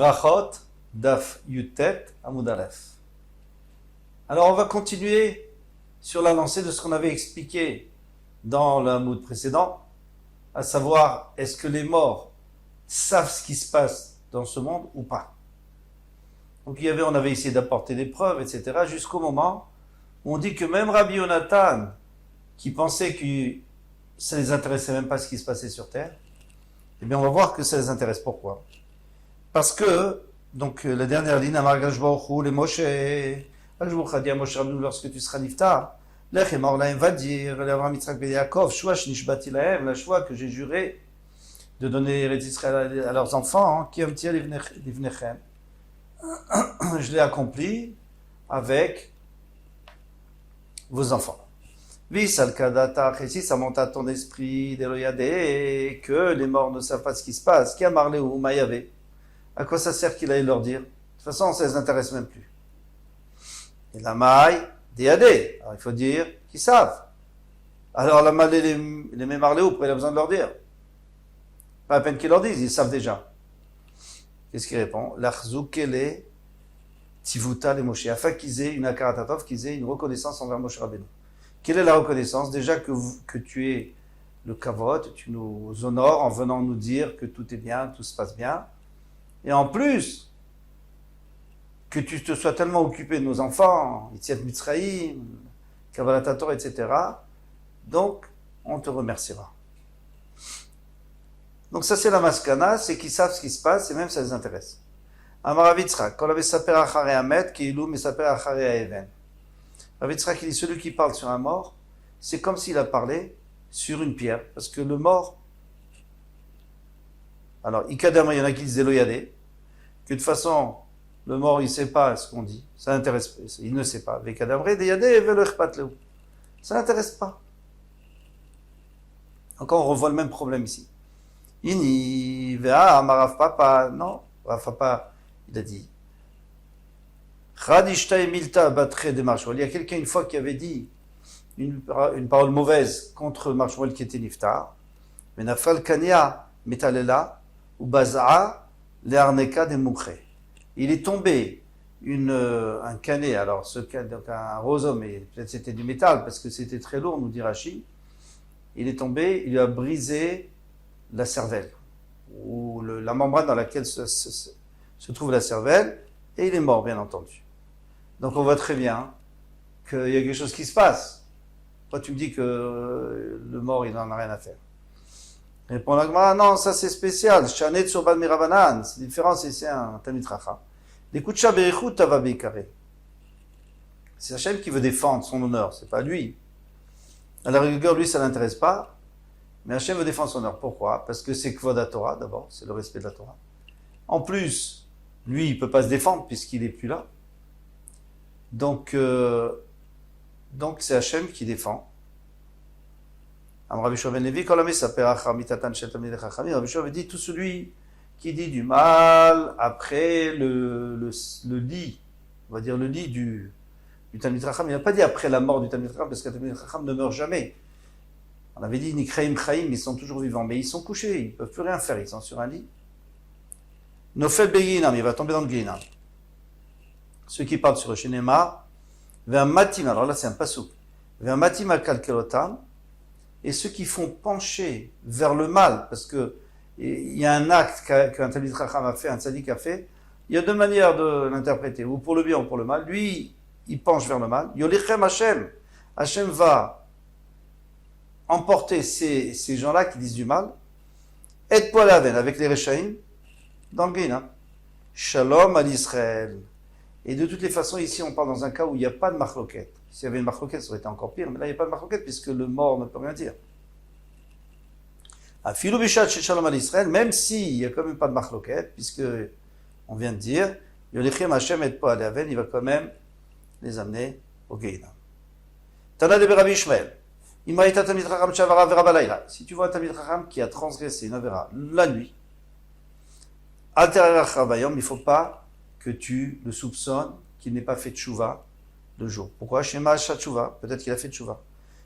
Brachot, Daf Yutet, Amud Aleph. Alors on va continuer sur la lancée de ce qu'on avait expliqué dans l'Amud précédent, à savoir, est-ce que les morts savent ce qui se passe dans ce monde ou pas. Donc on avait essayé d'apporter des preuves, etc., jusqu'au moment où on dit que même Rabbi Yonatan, qui pensait que ça les intéressait même pas ce qui se passait sur Terre, eh bien on va voir que ça les intéresse. Pourquoi? Parce que, donc la dernière ligne, Amar Akadosh Baruch Hu, les Moshe, Akadosh Baruch Hu a dit à Moshe Rabbeinu lorsque tu seras niftar, Lech emor lahem va dire, l'Avraham Yitzhak ben Yaakov, Shua shnishbati lahem, la Shua que j'ai juré de donner Eretz Israël à leurs enfants, qui amtia livnechem. Je l'ai accompli avec vos enfants. Visal kadata, et si ça monte à ton esprit, d'Eloyade, que les morts ne savent pas ce qui se passe, qui a marlé ou mayavé. À quoi ça sert qu'il aille leur dire? De toute façon, ça ne les intéresse même plus. Et la maille, déadé. Alors il faut dire qu'ils savent. Alors la maille, les mémarléo, pourquoi il a besoin de leur dire? Pas à peine qu'ils leur disent, ils savent déjà. Qu'est-ce qu'il répond? L'achzoukele tivuta les Moshe, afin qu'ils aient une akaratatov, qu'ils aient une reconnaissance envers Moshe Rabbeinu. Quelle est la reconnaissance? Déjà que tu es le kavod, tu nous honores en venant nous dire que tout est bien, tout se passe bien. Et en plus, que tu te sois tellement occupé de nos enfants, Yetziat Mitzrayim, Kabbalat Torah, etc. Donc, on te remerciera. Donc ça c'est la maskana, c'est qu'ils savent ce qui se passe et même ça les intéresse. Amar Rav Yitzchak, kol hamesaper acharei hamet, ki'ilu mesaper acharei ha'even. Rav Yitzchak, il dit, celui qui parle sur un mort, c'est comme s'il a parlé sur une pierre, parce que le mort, alors, Ikadama, il y en a qui disent Eloyadé, que de toute façon, le mort, il ne sait pas ce qu'on dit. Ça n'intéresse pas. Il ne sait pas. Vekadamre, Deyadé, Velechpatleu. Ça n'intéresse pas. Encore, on revoit le même problème ici. Ini, Vea, Amarav Papa. Non, Rav Papa, il a dit. Chadishta Milta Batre de Marshwal. Il y a quelqu'un, une fois, qui avait dit une parole mauvaise contre Marshwal qui était niftar. Mais Nafal Kania, Metalela. Ubaza'a le'arneka de mukhe. Il est tombé un canet, alors ce canet, donc un roseau, mais peut-être c'était du métal parce que c'était très lourd, nous dit Rashi. Il est tombé, il lui a brisé la cervelle, ou la membrane dans laquelle se trouve la cervelle, et il est mort, bien entendu. Donc on voit très bien qu'il y a quelque chose qui se passe. Toi, tu me dis que le mort, il n'en a rien à faire. Répond la Gemara, non, ça c'est spécial. Shanet Surban Mirabanan, c'est différent, c'est un Talmid Chacham. L'écoute Berichut Tava Beikare. C'est Hachem qui veut défendre son honneur, c'est pas lui. À la rigueur, lui, ça l'intéresse pas, mais Hachem veut défendre son honneur. Pourquoi? Parce que c'est Kvod Torah, d'abord, c'est le respect de la Torah. En plus, lui, il peut pas se défendre puisqu'il est plus là. Donc c'est Hachem qui défend. Rabbi Shua ben Levi, quand l'homme s'appelle Achamitatan Shel Talmidei Chachamim, Rabbi Shua avait dit tout celui qui dit du mal après le lit, on va dire le lit du Talmid Chacham. Il n'a pas dit après la mort du Talmid Chacham, parce que le Talmid Chacham ne meurt jamais. On avait dit Nikraim Chaim, ils sont toujours vivants, mais ils sont couchés, ils ne peuvent plus rien faire, ils sont sur un lit. Nofel Beginam, il va tomber dans le Gehinam. Ceux qui parlent sur le Shenema, vers Matim, alors là c'est un pasouk, vers Matim al Kalkelotam, et ceux qui font pencher vers le mal, parce que il y a un acte qu'un Talmid Chacham a fait, un tzaddik a fait, il y a deux manières de l'interpréter, ou pour le bien ou pour le mal. Lui, il penche vers le mal. Yolichem Hashem. Hashem va emporter ces gens-là qui disent du mal, et poil aven, avec les Rechaim, dans le Gehinam. Shalom à l'Israël. Et de toutes les façons, ici, on parle dans un cas où il n'y a pas de machloket. S'il y avait une machloket, ça aurait été encore pire, mais là, il n'y a pas de machloket, puisque le mort ne peut rien dire. Afilou bishat chez Shalom al Israël, même s'il n'y a quand même pas de machloket, puisque on vient de dire, Yolichem Hashem et pas Aven, il va quand même les amener au Gehinam. Tana de Rabbi Ishmael. Imaïta Talmid Chacham Shavara Vera Balayla. Si tu vois un Talmid Chacham qui a transgressé une avera la nuit, Alterach Rabayom, il ne faut pas que tu le soupçonnes qu'il n'ait pas fait tchouva le jour. Pourquoi? Shema Shatchouva, peut-être qu'il a fait tchouva.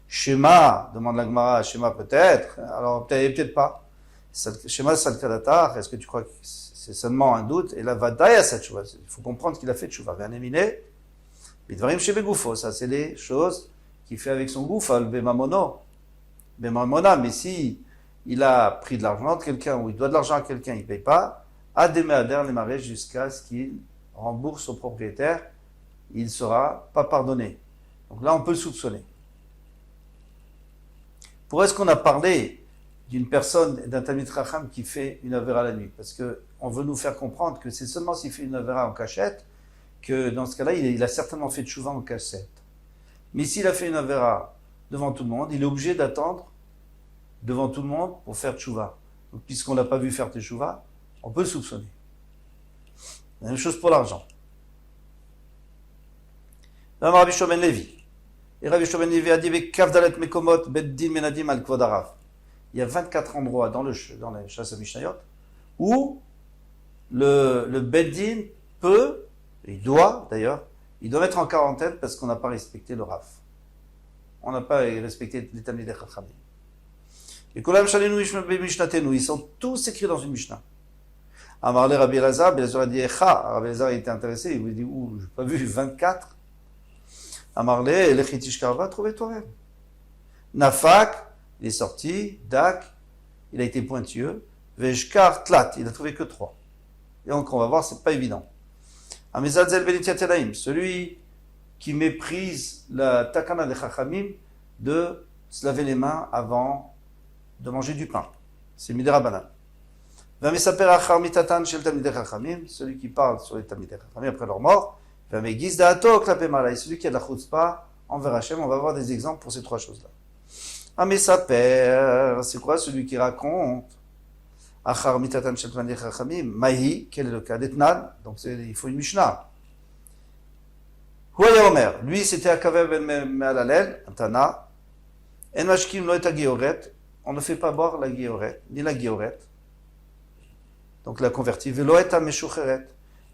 Shema, demande la Gemara, Shema peut-être, alors peut-être pas. Shema Salkadatar, est-ce que tu crois que c'est seulement un doute, et là, Vadaï à cette chouva. Il faut comprendre qu'il a fait chouva. Vernéminé, Bidvarim chez Begoufo, ça c'est les choses qu'il fait avec son gouffre, le Bemamono. Bemamona, mais si il a pris de l'argent de quelqu'un, ou il doit de l'argent à quelqu'un, il ne paye pas, Adéméader les marais jusqu'à ce qu'il rembourse au propriétaire, il ne sera pas pardonné. Donc là, on peut le soupçonner. Pourquoi est-ce qu'on a parlé d'une personne, d'un Talmid Chacham qui fait une avéra la nuit? Parce qu'on veut nous faire comprendre que c'est seulement s'il fait une avéra en cachette, que dans ce cas-là, il a certainement fait tchouva en cachette. Mais s'il a fait une avéra devant tout le monde, il est obligé d'attendre devant tout le monde pour faire tchouva. Donc, puisqu'on ne l'a pas vu faire tchouva, on peut le soupçonner. La même chose pour l'argent. Là, Rabbi Shomen Levi. Et Rabbi Shomen Levi a dit Kavdalet Mekomot Beddin Menadim al Kvodarav. Il y a 24 endroits dans les chasses à Mishnayot où le Beddin peut, il doit d'ailleurs, il doit mettre en quarantaine parce qu'on n'a pas respecté le Rav. On n'a pas respecté les Talmidei Chachamim. Et Kolam Shalinu Mishnatenu, ils sont tous écrits dans une Mishnah. Amarle Rabbi Elazar, Elazar a dit Echa. Rabbi Elazar était intéressé, il lui dit je n'ai pas vu 24. Amarle, Lechitish Karva, trouvez toi-même. Nafak, il est sorti, Dak, il a été pointueux, Veshkar Tlat, il a trouvé que 3. Et donc on va voir, c'est pas évident. Amizadzel Benitiatelaim, celui qui méprise la takana de Chachamim de se laver les mains avant de manger du pain. C'est Midera Banan. Vamisaper Achar Mitatan Shel Talmidei Chachamim, celui qui parle sur les Talmidei Chachamim après leur mort. Vamegiz Da'ato Klapé Malay, celui qui a de la chutzpah envers Hachem. On va voir des exemples pour ces 3 choses-là. Amisaper, c'est quoi celui qui raconte Achar Mitatan Shel Talmidei Chachamim? Mahi, quel est le cas d'Etnan? Donc il faut une Mishnah. Huaya Omer, lui c'était Akaver Ben Me'alalel, un Tana. En Mashkim Lo Et Agioret, on ne fait pas boire la Gioret, ni la Gioret. Donc la convertie. Velo Et Ameshucheret,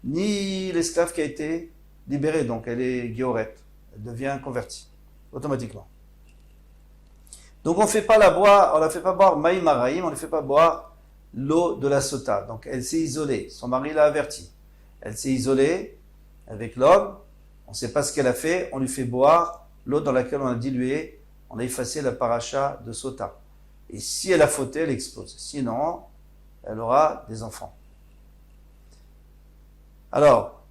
ni l'esclave qui a été libérée, donc elle est Gioret, elle devient convertie, automatiquement. Donc on ne fait pas on la fait pas boire Maïm Araïm, on ne fait pas boire l'eau de la sota. Donc elle s'est isolée, son mari l'a averti. Elle s'est isolée avec l'homme, on ne sait pas ce qu'elle a fait, on lui fait boire l'eau dans laquelle on a dilué, on a effacé la paracha de sota. Et si elle a fauté, elle explose. Sinon, elle aura des enfants. Alors,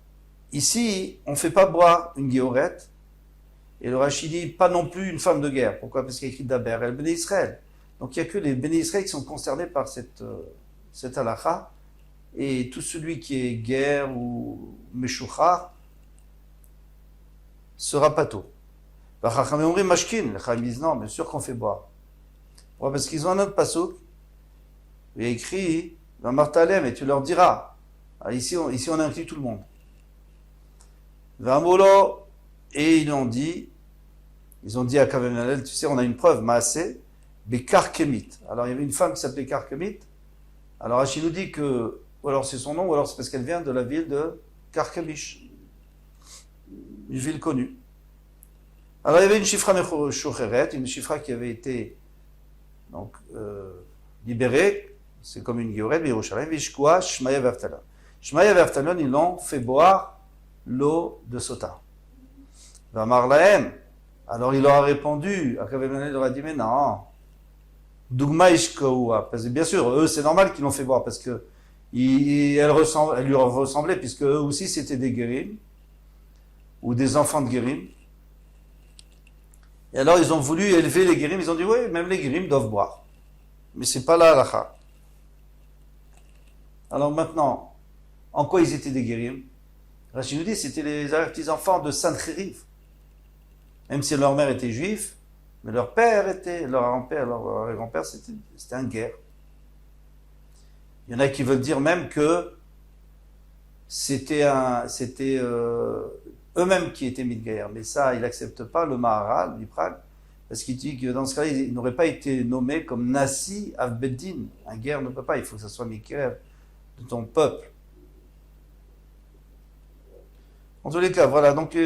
ici, on ne fait pas boire une guéorette, et le Rashi dit pas non plus une femme de guerre. Pourquoi? Parce qu'il y a écrit Daber, elle Béné Israël. Donc il n'y a que les Béné Israël qui sont concernés par cette halakha, et tout celui qui est guerre ou meshuchar sera pato. Les Chachamim disent non, bien sûr qu'on fait boire. Pourquoi? Parce qu'ils ont un autre pasouk, il y a écrit Martalem, et tu leur diras. Alors ici on inclut tout le monde. Vamolo, et ils ont dit à Kavenalel, tu sais, on a une preuve, Maasé, Bekarkemit. Alors il y avait une femme qui s'appelait Karkemit. Alors Rachid nous dit que, ou alors c'est son nom, ou alors c'est parce qu'elle vient de la ville de Karkemish, une ville connue. Alors il y avait une chifra Mechocheret, une chifra qui avait été donc libérée, c'est comme une guéorette, Yerushalayim, Vishkoa, Shmaya Vertalon. Shmaya Vertalon, ils l'ont fait boire l'eau de Sota. Vamar Lahem, alors il leur a répondu, il leur a dit, mais non, Dougma Ishkoua, parce que bien sûr, eux c'est normal qu'ils l'ont fait boire, parce que elle lui ressemblait, puisque eux aussi c'était des guérim, ou des enfants de guérim. Et alors ils ont voulu élever les guérim, ils ont dit, oui, même les guérim doivent boire. Mais c'est pas la halakha. Alors maintenant, en quoi ils étaient des guérim? Rachid nous dit, c'était les petits-enfants de Sancheriv. Même si leur mère était juif, mais leur père était, leur grand-père, c'était un guerre. Il y en a qui veulent dire même que c'était eux-mêmes qui étaient mis de guerre. Mais ça, il n'accepte pas le Maharal du Prague, parce qu'il dit que dans ce cas-là, il n'aurait pas été nommé comme Nasi Avbeddin. Un guerre ne peut pas, il faut que ça soit Mikrev de ton peuple. En tous les cas, voilà, donc,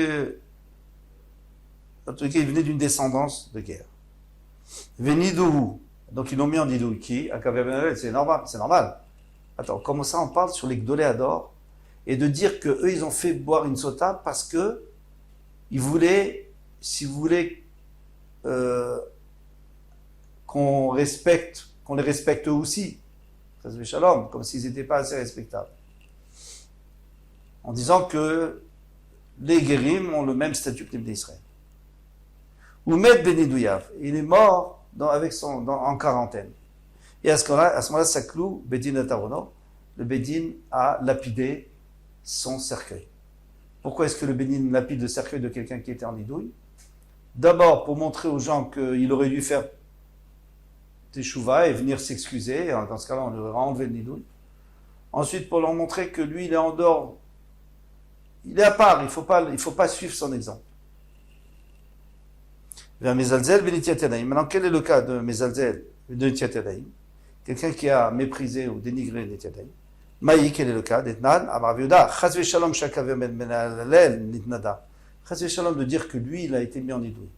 en tous les cas, il venait d'une descendance de guerre. Venidou, donc ils l'ont mis en Didou, qui, à Kavebenel, c'est normal. Attends, comment ça on parle sur les Gdolé Ador et de dire que eux ils ont fait boire une sota parce que ils voulaient, si vous voulez, qu'on les respecte eux aussi, shalom, comme s'ils n'étaient pas assez respectables. En disant que les guérim ont le même statut que les d'Israël. Oumed Ben Idouyav, il est mort en quarantaine. Et à ce moment-là, ça cloue Bedin Atarono. Le Bedin a lapidé son cercueil. Pourquoi est-ce que le Bedin lapide le cercueil de quelqu'un qui était en idouille? D'abord, pour montrer aux gens qu'il aurait dû faire teshuva et venir s'excuser. Dans ce cas-là, on lui aurait enlevé le nidouille. Ensuite, pour leur montrer que lui, il est en dehors. Il est à part, il ne faut pas suivre son exemple. Maintenant, quel est le cas de Mezalzel, de Netiat Yadayim? Quelqu'un qui a méprisé ou dénigré Netiat Yadayim. Maï, quel est le cas d'Etnan, Amar Viuda, Chaz Shalom Shakav Ben Alel Nitnada. Chaz Shalom de dire que lui, il a été mis en idouille.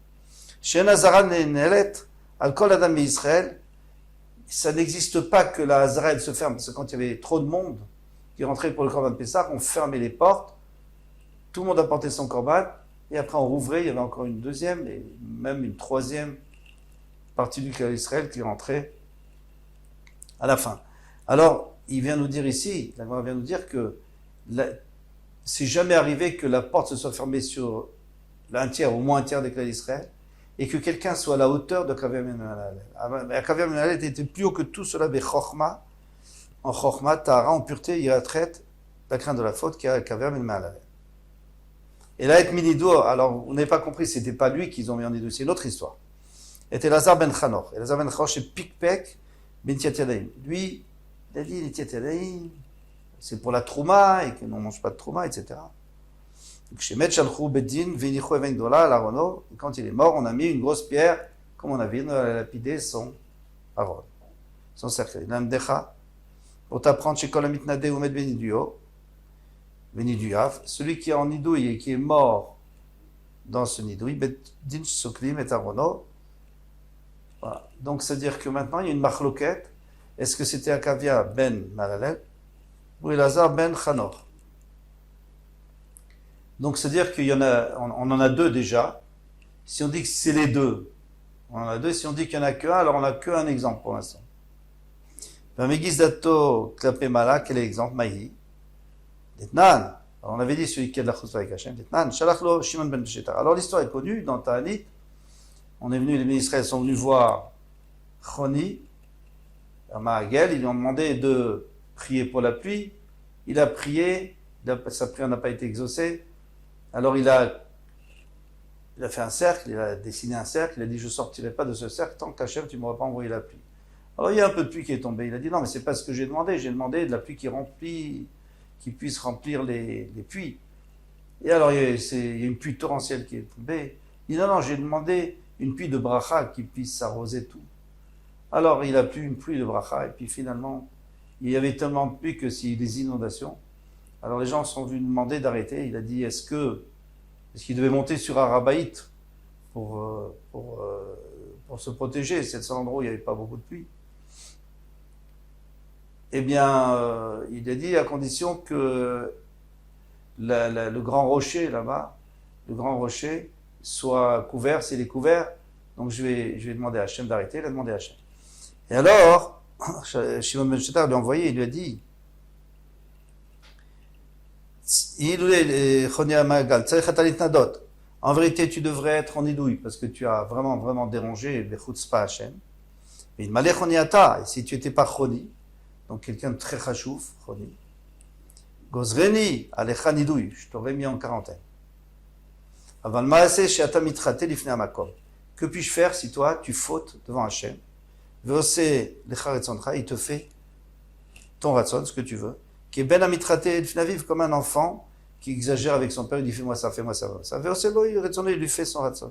Chez Nazaran Nelet, Al-Kol Adam Israël, ça n'existe pas que la Hazara elle se ferme, parce que quand il y avait trop de monde qui rentrait pour le Korban Pessah, on fermait les portes, tout le monde apportait son Korban, et après on rouvrait, il y avait encore une deuxième, et même une troisième partie du Klal Israël qui rentrait à la fin. Alors, il vient nous dire ici, la Gemara vient nous dire que c'est jamais arrivé que la porte se soit fermée sur un tiers, au moins un tiers des Klal Israël, et que quelqu'un soit à la hauteur de Kaveh Menalel. Kaveh Menalel était plus haut que tout cela, Bechorma, en Chorma, Tahara, en pureté, il traite la crainte de la faute, qui a Kaveh Menalel. Et là, avec Minido, alors, vous n'avez pas compris, c'était pas lui qu'ils ont mis en idouille, c'est une autre histoire. Était Lazar ben Chanor. Et Lazar ben Chanor, c'est Pikpek ben Netiat Yadayim. Lui, il a dit, Netiat Yadayim, c'est pour la Trouma, et qu'on ne mange pas de Trouma, etc. Donc, chez Met Shalchou Beddin, Venichou Even Gdola, l'Arono, et quand il est mort, on a mis une grosse pierre, comme on a vu, on a lapidé son Aron, son cercueil. L'Amdecha, pour t'apprendre chez Kolamit Nade ou Met Beniduyo, Beniduyav, celui qui est en idouille et qui est mort dans ce nidouille, Beddin Soklim et Arono. Voilà. Donc, c'est-à-dire que maintenant, il y a une marloquette. Est-ce que c'était Akavia ben Malalel ou Elazar ben Chanor? Donc, c'est-à-dire qu'il y en a, on en a deux déjà. Si on dit que c'est les deux, on en a deux. Si on dit qu'il n'y en a qu'un, alors on n'a qu'un exemple pour l'instant. Megis dato klapé mala, quel est l'exemple? Maï. Detnan. On avait dit celui qui a de la choutzva avec Hachem. Detnan. Shalachlo Shimon ben Shetar. Alors, l'histoire est connue dans Ta'anit. On est venu, les ministres sont venus voir Choni, à Mahagel, ils lui ont demandé de prier pour la pluie. Il a prié, sa prière n'a pas été exaucée. Alors il a fait un cercle, il a dessiné un cercle, il a dit je ne sortirai pas de ce cercle tant qu'Hachem tu ne m'auras pas envoyé la pluie. Alors il y a un peu de pluie qui est tombée. Il a dit non mais c'est pas ce que j'ai demandé de la pluie qui puisse remplir les puits. Et alors il y a une pluie torrentielle qui est tombée. Il dit non, j'ai demandé une pluie de bracha qui puisse arroser tout. Alors il a plu une pluie de bracha et puis finalement il y avait tellement de pluie que s'il y a des inondations. Alors les gens sont venus demander d'arrêter. Il a dit est-ce qu'il devait monter sur Arabaït pour se protéger? C'est le seul endroit où il n'y avait pas beaucoup de pluie. Eh bien, il a dit à condition que le grand rocher là-bas, le grand rocher soit couvert. S'il est couvert, donc je vais demander à Hachem d'arrêter. Il a demandé à Hachem. Et alors, Shimon ben Shetar lui a envoyé, il lui a dit en vérité, tu devrais être en idouille parce que tu as vraiment, vraiment dérangé le chutzpah Hachem. Et si tu n'étais pas choni, donc quelqu'un de très chachouf, choni, gozreni alecha nidouille, je t'aurais mis en quarantaine. Aval maaseh she'ata mitrate lifnei hamakom. Que puis-je faire si toi, tu fautes devant Hachem? Veosé lecha retzoncha, il te fait ton ratson, ce que tu veux. Qui est ben amitrate lifnaviv, comme un enfant qui exagère avec son père, il dit fais-moi ça, fais-moi ça. Veosé lo retzoncha, il lui fait son ratson.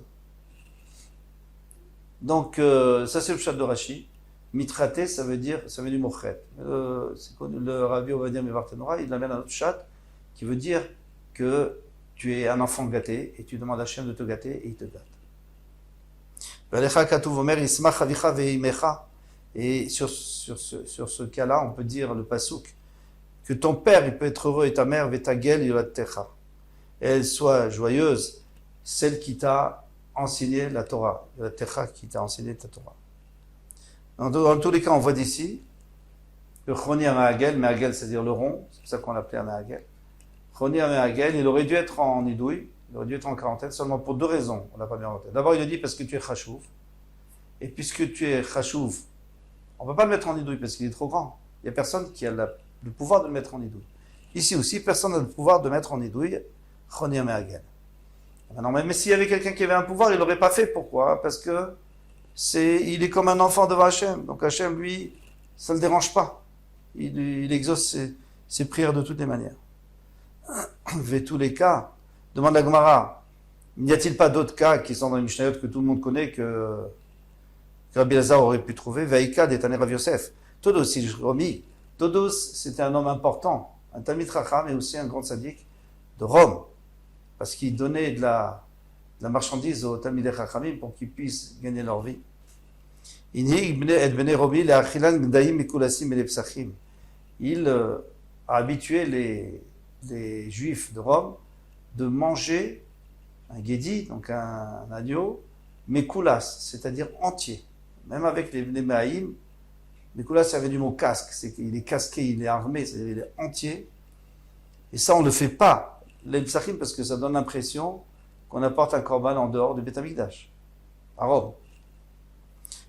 Donc, ça c'est le pshat de Rashi. Mitraté, ça veut dire du mochet. Le Rabbi Ovadia Mevartenora, il amène un autre pshat qui veut dire que tu es un enfant gâté et tu demandes à Hachem de te gâter et il te gâte. Et sur ce cas-là, on peut dire le pasuk que ton père, il peut être heureux et ta mère, vetagel yolatecha. Et elle soit joyeuse, celle qui t'a enseigné la Torah, yolatecha qui t'a enseigné ta Torah. Dans tous les cas, on voit d'ici, le Choni HaMe'agel, Me'agel c'est-à-dire le rond, c'est pour ça qu'on l'appelait HaMe'agel. Choni HaMe'agel, il aurait dû être en nidouille, il aurait dû être en quarantaine, seulement pour deux raisons, on l'a pas bien noté. D'abord, il a dit parce que tu es chachouv, et puisque tu es chachouv, on ne peut pas le mettre en nidouille parce qu'il est trop grand. Il n'y a personne qui a le pouvoir de le mettre en nidouille. Ici aussi, personne n'a le pouvoir de mettre en nidouille Choni HaMe'agel. Non, mais s'il y avait quelqu'un qui avait un pouvoir, il ne l'aurait pas fait. Pourquoi? Parce que il est comme un enfant devant Hachem. Donc Hachem, lui, ça ne le dérange pas. Il exauce ses prières de toutes les manières. Mais tous les cas, demande la Gemara, n'y a-t-il pas d'autres cas qui sont dans les Mishnayot que tout le monde connaît que Rabbi Elazar aurait pu trouver? Vaïka d'Etane Rav Yosef. Todos, si je remis, Todos, c'était un homme important, un Talmid Chacham et aussi un grand sadique de Rome, parce qu'il donnait de la marchandise aux Talmidei Chachamim pour qu'ils puissent gagner leur vie. Il a habitué les Juifs de Rome de manger un guédi, donc un agneau, mais koulas, c'est-à-dire entier. Même avec les maïm, mais koulas, ça vient du mot casque, c'est qu'il est casqué, il est armé, c'est-à-dire il est entier. Et ça, on ne le fait pas, les psachim, parce que ça donne l'impression qu'on apporte un korban en dehors du Beth Amikdash, à Rome.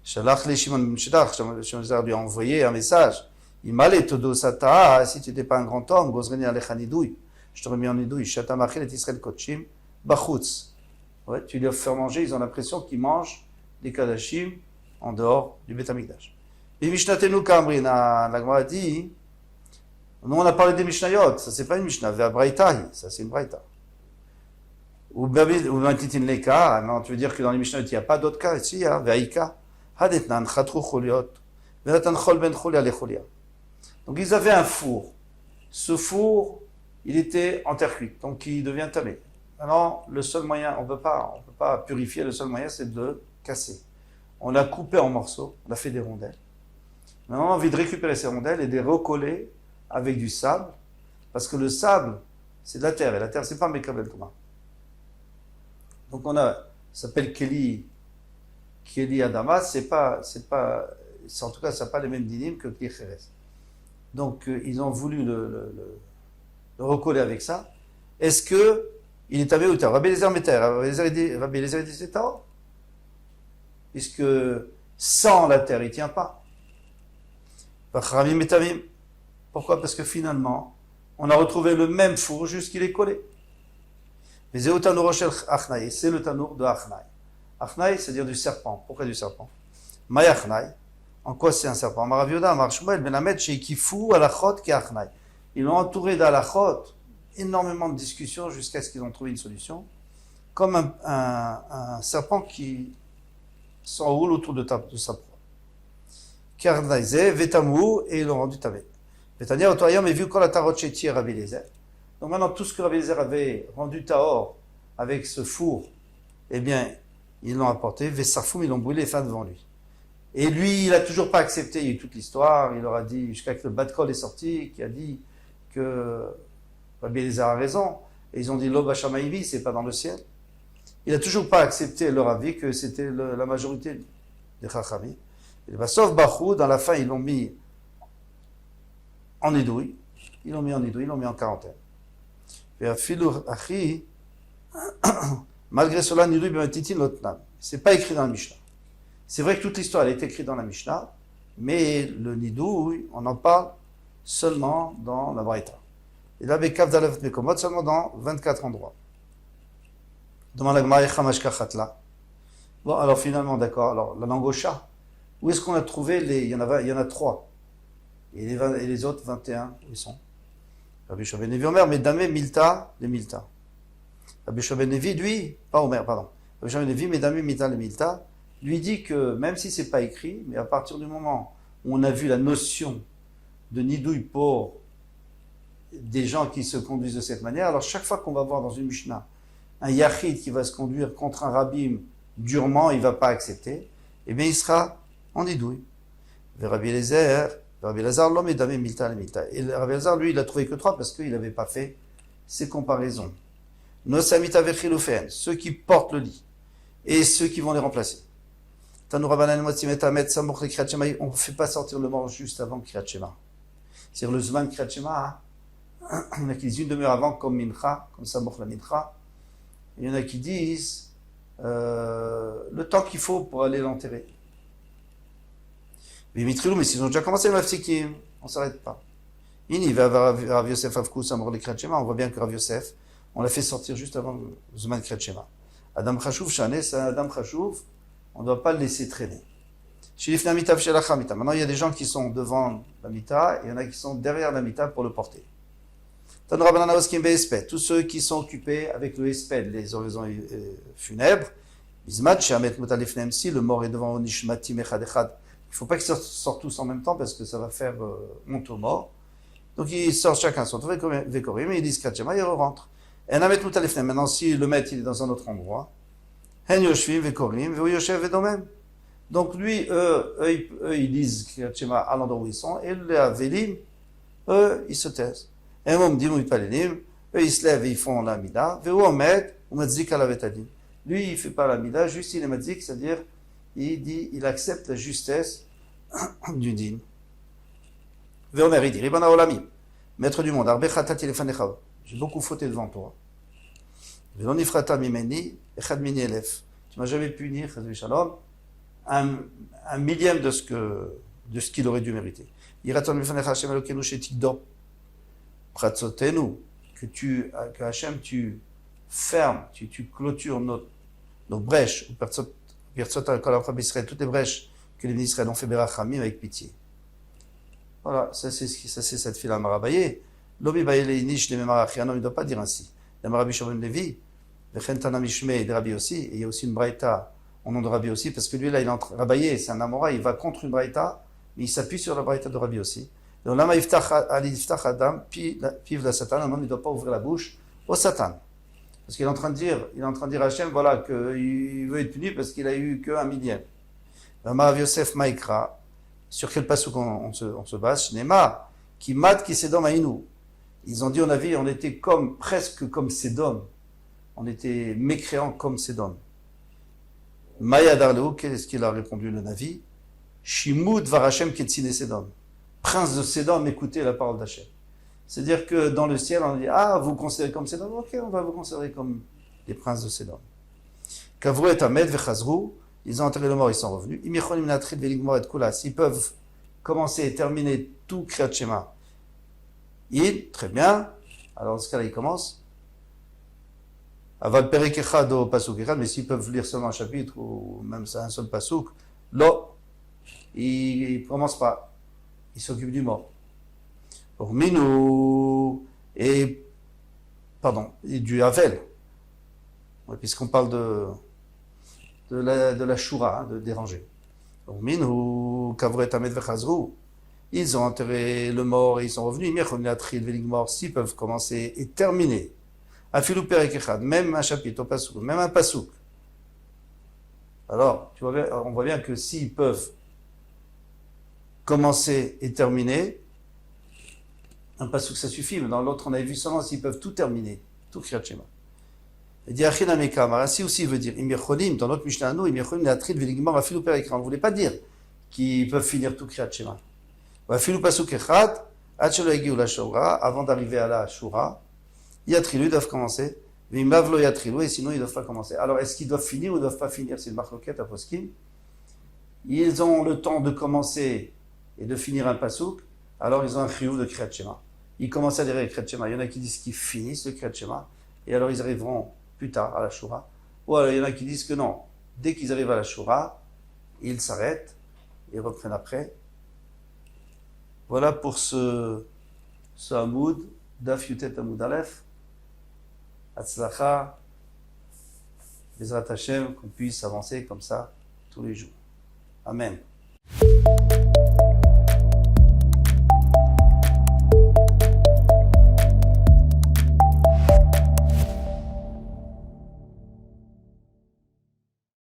Shalach le Shimon ben Shidach, Shimon lui a envoyé un message. Il m'a dit, Todo Sata, si tu n'étais pas un grand homme, Gozreni Alecha Nidouy, je te remets en Nidouy, Shata Machil et Israël Kotchim, Bachutz. Ouais, tu leur fais manger, ils ont l'impression qu'ils mangent des Kadashim en dehors du Beth Amikdash. Et Mishnatenu Kamrin, la Gemara dit, nous on a parlé des Mishnayot, ça c'est pas une Mishnah, Ve'abraïtahi, ça c'est une Braïta. Ou Matitin Leka, non, tu veux dire que dans les Mishnayot il n'y a pas d'autres cas, ici, hein, Ve'aïka. Donc ils avaient un four. Ce four, il était en terre cuite, donc il devient tamé. Maintenant, le seul moyen, on peut pas purifier, le seul moyen c'est de le casser. On l'a coupé en morceaux, on a fait des rondelles. Maintenant, on a envie de récupérer ces rondelles et de les recoller avec du sable, parce que le sable, c'est de la terre, et la terre, c'est pas Mekabel Touma. Donc ça s'appelle Keli Adama, en tout cas, ça n'a pas les mêmes dynimes que Kli Cheres. Donc, ils ont voulu le recoller avec ça. Est-ce que il est tamé ou tard? Rabbi Eliezer Meter, Rabbi Eliezer dit c'est tard, puisque sans la terre, il ne tient pas. Pourquoi? Parce que finalement, on a retrouvé le même four, juste qu'il est collé. Mais c'est le tanour de Achnai. Achnai, c'est-à-dire du serpent. Pourquoi du serpent? Maya Achnai. En quoi c'est un serpent? Maravioda, Marshmuel, Benamed, Sheikifu, Alachot, Ki Achnai. Ils l'ont entouré d'Alachot, énormément de discussions jusqu'à ce qu'ils ont trouvé une solution, comme un serpent qui s'enroule autour de sa proie. Karnaïze, Vetamou, et ils l'ont rendu tavé. Vetania, Otoyam, et vu qu'on la tarot chez Rabbi Eliezer. Donc maintenant, tout ce que Rabbi Eliezer avait rendu tahor avec ce four, eh bien, ils l'ont apporté, Vessafoum, ils l'ont brûlé fin devant lui. Et lui, il n'a toujours pas accepté, il y a eu toute l'histoire, il leur a dit, jusqu'à ce que le Bat-Kol est sorti, qui a dit que Rabbi Eliezer a raison, et ils ont dit, Loba Shamaïvi, c'est pas dans le ciel. Il n'a toujours pas accepté leur avis que c'était la majorité des Chachamim. Et sauf Bachou, dans la fin, ils l'ont mis en édouille, ils l'ont mis en quarantaine. Et Afilou Achi, malgré cela, Nidouille B'Matitin Lotnan. C'est pas écrit dans la Mishnah. C'est vrai que toute l'histoire elle est écrite dans la Mishnah, mais le Nidouille, on en parle seulement dans la Braïta. Et là, Bekav Dalev Bekomot, seulement dans 24 endroits. Demande la Gemara Chamash Kachatla. Bon, alors finalement, d'accord. Alors, la langue au chat. Où est-ce qu'on a trouvé il y en a 3. Et les autres 21, où ils sont? Rabbi Shua ben Levi Omer, mais Damé Milta, les Milta. Rabbi Shua ben Levi, lui, pas Omer, pardon. Rabbi Shua ben Levi, mais Damé Milta, les Milta, lui dit que même si c'est pas écrit, mais à partir du moment où on a vu la notion de nidouille pour des gens qui se conduisent de cette manière, alors chaque fois qu'on va voir dans une Mishnah un Yachid qui va se conduire contre un Rabbim durement, il ne va pas accepter, eh bien il sera en nidouille. Rabbi Eliezer, Rabbi Elazar, l'homme est damé milta le milta. Et Rabbi Elazar, lui, il a trouvé que 3 parce qu'il n'avait pas fait ces comparaisons. Nosamita vechilufeen, ceux qui portent le lit et ceux qui vont les remplacer. On ne fait pas sortir le mort juste avant Kriyat Shema. C'est-à-dire le Zman Kriyat Shema, il y en a qui disent une demi-heure avant comme Mincha, comme Samoch la Mincha. Il y en a qui disent le temps qu'il faut pour aller l'enterrer. Mais s'ils ont déjà commencé le Mafsikim, on ne s'arrête pas. Il va Rav Yosef Avkou Samoch le Kriyat Shema, on voit bien que Rav Yosef, on l'a fait sortir juste avant le Zman Kriyat Shema. Adam Chashuv Shane, c'est Adam Chashuv, on ne doit pas le laisser traîner. Maintenant, il y a des gens qui sont devant la mita et il y en a qui sont derrière la mita pour le porter. Tous ceux qui sont occupés avec le esped, les oraisons funèbres, si le mort est devant Nishmati Mechad Echad, il ne faut pas qu'ils sortent tous en même temps parce que ça va faire honte aux morts. Donc ils sortent chacun son tour, mais ils disent Kratchema, ils rentrent. Maintenant, si le maître il est dans un autre endroit, donc lui, eux, ils disent Kratchema à l'endroit où ils sont, et les Avelim, eux, ils se taisent. Eux, ils se lèvent et ils font la mida. Lui, il ne fait pas la mida, juste il est madzik, c'est-à-dire, il accepte la justesse du din. Il dit, Ribana Olami, maître du monde, j'ai beaucoup fauté devant toi. Tu ne m'as jamais puni, un millième de ce qu'il aurait dû mériter. Que Hachem, tu fermes, tu clôtures nos brèches, toutes les brèches que les Israël ont fait Berachamim avec pitié. Voilà, ça c'est cette fille-là, Marabaye. L'homme, il ne doit pas dire ainsi. Il y a Rabbi Shimon Levi, Vechentana Mishme et Rabbi aussi, et il y a aussi une braïta au nom de Rabbi aussi, parce que lui là, il entre Rabaye, c'est un Amora, il va contre une braïta, mais il s'appuie sur la braïta de Rabbi aussi. Donc là, il Adam, piv la Satan, un homme ne doit pas ouvrir la bouche au Satan. Parce qu'il est en train de dire à Hachem, voilà, qu'il veut être puni parce qu'il a eu qu'un millième. Rav Yosef Maïkra, sur quel passouk on se base? Shnema, qui mat qui Sédom Aïnou. Ils ont dit, on était presque comme Sédom. On était mécréants comme Sédom. Maya Darleo, qu'est-ce qu'il a répondu le Navi? Shimud Varachem Ketsine Sédom. Prince de Sédom, écoutez la parole d'Hachem. C'est-à-dire que dans le ciel, on dit, vous considérez comme Sédom? Ok, on va vous considérer comme les princes de Sédom. Kavru et Ahmed Vechazrou, ils ont enterré le mort, ils sont revenus. Imichon Imnatrid Veligmor et Kula, s'ils peuvent commencer et terminer tout Kriyat Shema, très bien. Alors dans ce cas-là, ils commencent. Aval Perek Echad au Pasuk Echad, mais s'ils peuvent lire seulement un chapitre ou même un seul Pasuk, là, ils ne commencent pas. Ils s'occupent du mort. Pour Minou et du Havel, puisqu'on parle de la Shura, de déranger. Pour Minou, Kavret Ahmed Vechazrou, ils ont enterré le mort et ils sont revenus. S'ils peuvent commencer et terminer. Afilou Perek Echad, même un chapitre au Pasuk, même un Pasuk. Alors, on voit bien que s'ils peuvent commencer et terminer, un pasuk ça suffit, mais dans l'autre on avait vu seulement s'ils peuvent tout terminer, tout Kriyat Shema. Il dit Achin Amekam, ainsi aussi il veut dire Im Yecholim, dans notre Mishnah nous, Im Yecholim Latrid Veligmar Afilu Perek Echad. On ne voulait pas dire qu'ils peuvent finir tout Kriyat Shema. Afilu Pasuk Echad, Achelo Egiu la Shura, avant d'arriver à la Shura, Yatrilu, ils doivent commencer, Vim Lavlo Yatrilu, et sinon ils ne doivent pas commencer. Alors est-ce qu'ils doivent finir ou ils ne doivent pas finir? C'est une marloquette à Poskim. Ils ont le temps de commencer et de finir un pasuk, alors ils ont un chiyuv de Kriyat Shema. Ils commencent à dire le Kriyat Shema. Il y en a qui disent qu'ils finissent le Kriyat Shema, et alors ils arriveront plus tard à la Shura. Ou alors il y en a qui disent que non, dès qu'ils arrivent à la Shura, ils s'arrêtent et reprennent après. Voilà pour ce Hamoud, Daf Yutet Hamoud Aleph. Hatzlacha, Bezrat Hashem, qu'on puisse avancer comme ça tous les jours. Amen.